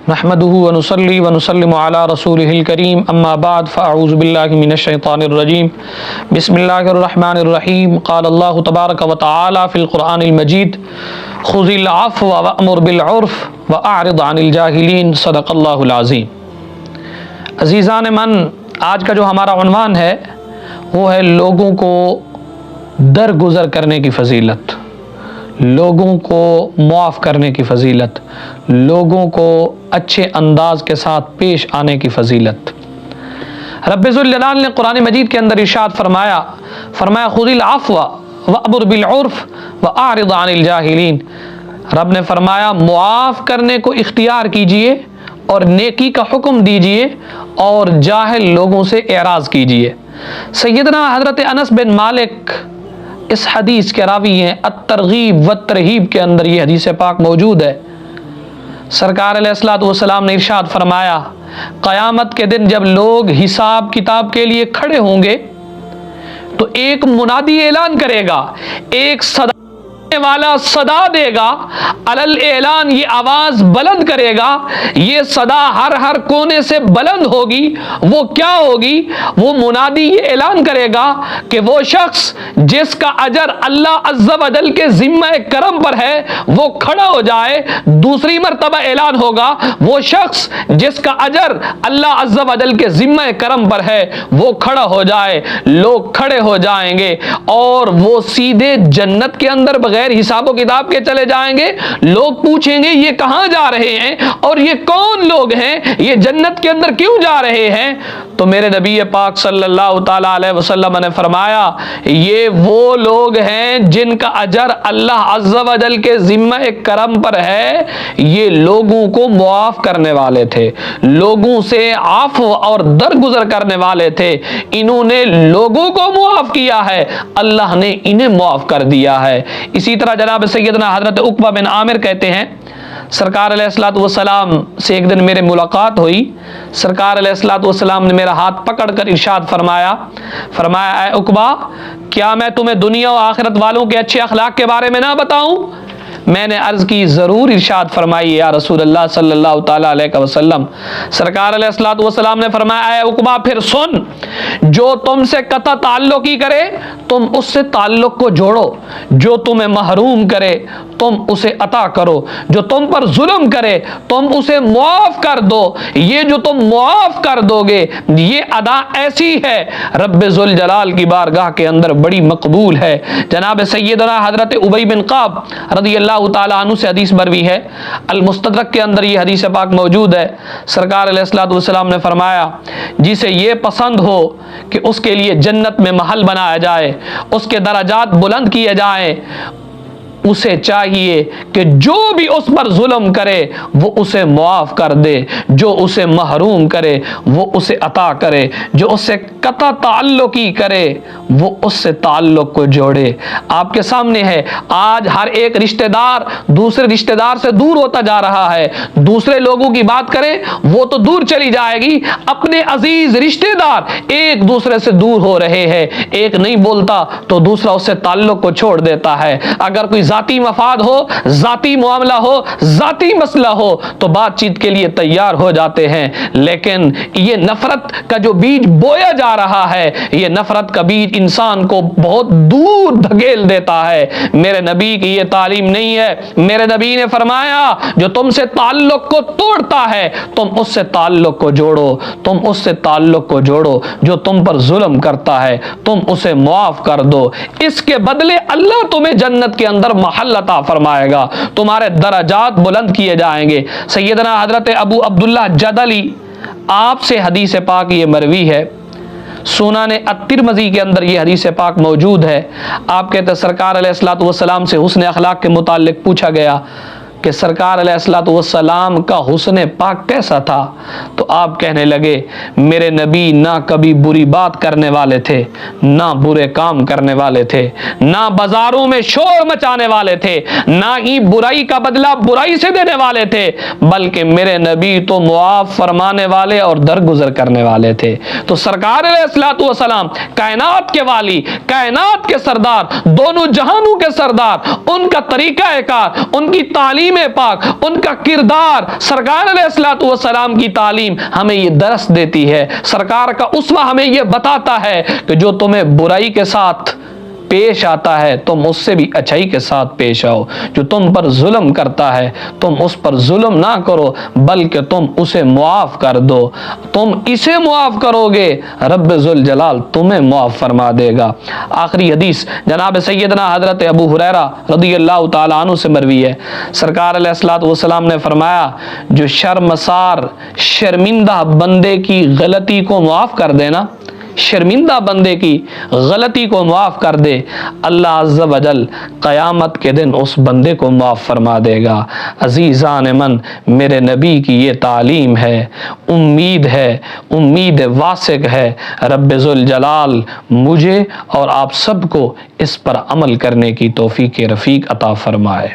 نحمده ونصلي ونسلم على رسوله الكريم اما بعد فاعوذ بالله من الشيطان الرجيم بسم الله الرحمن الرحيم قال الله تبارك وتعالى في القرآن المجيد خذ العفو وأمر بالعرف وأعرض عن الجاهلين صدق اللہ العظیم۔ عزیزان من، آج کا جو ہمارا عنوان ہے وہ ہے لوگوں کو درگزر کرنے کی فضیلت، لوگوں کو معاف کرنے کی فضیلت، لوگوں کو اچھے انداز کے ساتھ پیش آنے کی فضیلت۔ رب ذوالجلال نے قرآن مجید کے اندر ارشاد فرمایا خذ العفو وأمر بالعرف وأعرض عن الجاہلین۔ رب نے فرمایا معاف کرنے کو اختیار کیجئے اور نیکی کا حکم دیجئے اور جاہل لوگوں سے اعراض کیجئے۔ سیدنا حضرت انس بن مالک اس حدیث کے راوی ہیں، الترغیب والترہیب کے اندر یہ حدیث پاک موجود ہے۔ سرکار علیہ الصلوۃ والسلام نے ارشاد فرمایا قیامت کے دن جب لوگ حساب کتاب کے لیے کھڑے ہوں گے تو ایک منادی اعلان کرے گا، ایک صدا والا صدا دے گا، علل اعلان یہ آواز بلند کرے گا، یہ صدا ہر کونے سے بلند ہوگی۔ وہ کیا ہوگی؟ وہ منادی یہ اعلان کرے گا کہ وہ شخص جس کا اجر اللہ عز و جل کے ذمہ کرم پر ہے وہ کھڑا ہو جائے۔ دوسری مرتبہ اعلان ہوگا وہ شخص جس کا اجر اللہ عز و جل کے ذمہ کرم پر ہے وہ کھڑا ہو جائے۔ لوگ کھڑے ہو جائیں گے اور وہ سیدھے جنت کے اندر بغیر حساب و کتاب کے چلے جائیں گے۔ لوگ پوچھیں گے یہ کہاں جا رہے ہیں اور یہ کون لوگ ہیں، یہ جنت کے اندر کیوں جا رہے ہیں؟ تو میرے نبی پاک صلی اللہ تعالی علیہ وسلم نے فرمایا یہ وہ لوگ ہیں جن کا اجر اللہ عز و جل کے ذمہ کرم پر ہے۔ یہ لوگوں کو معاف کرنے والے تھے، لوگوں سے عفو اور درگزر کرنے والے تھے۔ انہوں نے لوگوں کو معاف کیا ہے، اللہ نے انہیں معاف کر دیا ہے۔ اسی طرح جناب سیدنا حضرت عقبہ بن عامر کہتے ہیں سرکار علیہ الصلوۃ والسلام سے ایک دن میرے ملاقات ہوئی۔ سرکار علیہ الصلوۃ والسلام نے میرا ہاتھ پکڑ کر ارشاد فرمایا اے عقبہ، کیا میں تمہیں دنیا و آخرت والوں کے اچھے اخلاق کے بارے میں نہ بتاؤں؟ میں نے عرض کی ضرور، ارشاد فرمائی یا رسول اللہ صلی اللہ تعالی علیہ وسلم۔ سرکار علیہ الصلوۃ والسلام نے فرمایا اے عقبہ پھر سن، جو تم سے قطع تعلق ہی کرے تم اس سے تعلق کو جوڑو، جو تمہیں محروم کرے تم اسے عطا کرو، جو تم پر ظلم کرے تم اسے معاف کر دو۔ یہ جو تم معاف کر دو گے یہ ادا ایسی ہے رب ذوالجلال کی بارگاہ کے اندر بڑی مقبول ہے۔ جناب سیدنا حضرت ابی بن کعب رضی اللہ تعالیٰ عنہ سے حدیث مروی ہے، المستدرک کے اندر یہ حدیث پاک موجود ہے۔ سرکار علیہ الصلوۃ والسلام نے فرمایا جسے یہ پسند ہو کہ اس کے لیے جنت میں محل بنایا جائے، اس کے درجات بلند کیے جائیں، اسے چاہیے کہ جو بھی اس پر ظلم کرے وہ اسے معاف کر دے، جو اسے محروم کرے وہ اسے عطا کرے، جو اس سے قطع تعلقی کرے وہ اس سے تعلق کو جوڑے۔ آپ کے سامنے ہے آج ہر ایک رشتہ دار دوسرے رشتہ دار سے دور ہوتا جا رہا ہے۔ دوسرے لوگوں کی بات کریں وہ تو دور چلی جائے گی، اپنے عزیز رشتہ دار ایک دوسرے سے دور ہو رہے ہیں۔ ایک نہیں بولتا تو دوسرا اس سے تعلق کو چھوڑ دیتا ہے۔ اگر کوئی ذاتی مفاد ہو، ذاتی معاملہ ہو، ذاتی مسئلہ ہو تو بات چیت کے لیے تیار ہو جاتے ہیں، لیکن یہ نفرت کا جو بیج بویا جا رہا ہے، یہ نفرت کا بیج انسان کو بہت دور دھکیل دیتا ہے۔ میرے نبی کی یہ تعلیم نہیں ہے۔ میرے نبی نے فرمایا جو تم سے تعلق کو توڑتا ہے تم اس سے تعلق کو جوڑو، تم اس سے تعلق کو جوڑو، جو تم پر ظلم کرتا ہے تم اسے معاف کر دو، اس کے بدلے اللہ تمہیں جنت کے اندر محل عطا فرمائے گا، تمہارے درجات بلند کیے جائیں گے۔ سیدنا حضرت ابو عبداللہ جدلی آپ سے حدیث پاک یہ مروی ہے، سنن الترمذی کے اندر یہ حدیث پاک موجود ہے۔ آپ کہتے سرکار علیہ الصلوۃ والسلام سے حسن اخلاق کے متعلق پوچھا گیا کہ سرکار علیہ الصلوۃ والسلام کا حسن پاک کیسا تھا؟ تو آپ کہنے لگے میرے نبی نہ کبھی بری بات کرنے والے تھے، نہ برے کام کرنے والے تھے، نہ بازاروں میں شور مچانے والے تھے، نہ ہی برائی کا بدلہ برائی سے دینے والے تھے، بلکہ میرے نبی تو معاف فرمانے والے اور درگزر کرنے والے تھے۔ تو سرکار علیہ الصلوۃ والسلام کائنات کے والی، کائنات کے سردار، دونوں جہانوں کے سردار، ان کا طریقہ کار، ان کی تعلیم تعلیم پاک، ان کا کردار، سرکار علیہ الصلوۃ والسلام کی تعلیم ہمیں یہ درس دیتی ہے، سرکار کا اسوہ ہمیں یہ بتاتا ہے کہ جو تمہیں برائی کے ساتھ پیش آتا ہے تم اس سے بھی اچھائی کے ساتھ پیش آؤ، جو تم پر ظلم کرتا ہے تم اس پر ظلم نہ کرو بلکہ تم اسے معاف کر دو، تم اسے معاف کرو گے رب ذوالجلال تمہیں معاف فرما دے گا۔ آخری حدیث جناب سیدنا حضرت ابو ہریرہ رضی اللہ تعالیٰ عنہ سے مروی ہے، سرکار علیہ الصلوۃ والسلام نے فرمایا جو شرمسار شرمندہ بندے کی غلطی کو معاف کر دینا، شرمندہ بندے کی غلطی کو معاف کر دے، اللہ عز و جل قیامت کے دن اس بندے کو معاف فرما دے گا۔ عزیزان من، میرے نبی کی یہ تعلیم ہے، امید واسق ہے، رب ذوالجلال مجھے اور آپ سب کو اس پر عمل کرنے کی توفیق رفیق عطا فرمائے۔